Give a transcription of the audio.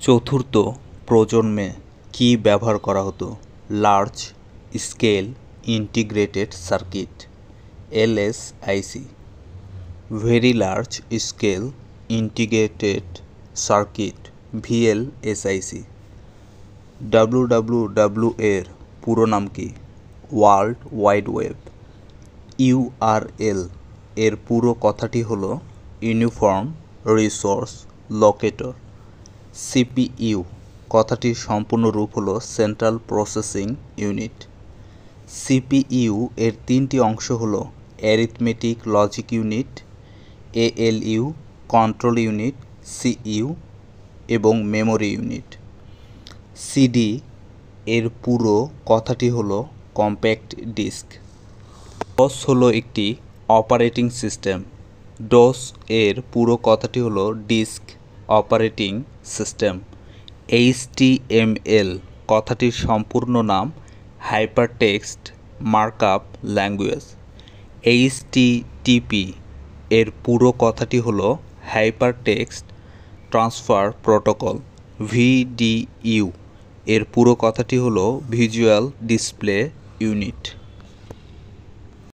চতুর্থ প্রজন্মে কি ব্যবহার করা হতো? Large scale integrated circuit LSIC, very large scale integrated circuit VLSIC. WWW এর পুরো নাম কি? World wide web. ইউআরএল এর পুরো কথাটি হলো ইউনিফর্ম রিসোর্স লোকেটর। সিপিইউ কথাটির সম্পূর্ণ রূপ হলো সেন্ট্রাল প্রসেসিং ইউনিট। সিপিইউ এর তিনটি অংশ হলো arithmetic logic unit, ALU, control unit, CU এবং মেমোরি ইউনিট। সিডি এর পুরো কথাটি হলো কম্প্যাক্ট ডিস্ক। ডস হলো একটি অপারেটিং সিস্টেম। ডস এর পুরো কথাটি হলো ডিস্ক অপারেটিং সিস্টেম। এইচটিএমএল কথাটির সম্পূর্ণ নাম হাইপারটেক্সট মার্কআপ ল্যাঙ্গুয়েজ। এইচটিটিপি এর পুরো কথাটি হলো হাইপারটেক্সট ট্রান্সফার প্রোটোকল। ভিডিইউ এর পুরো কথাটি হলো ভিজুয়াল ডিসপ্লে ইউনিট।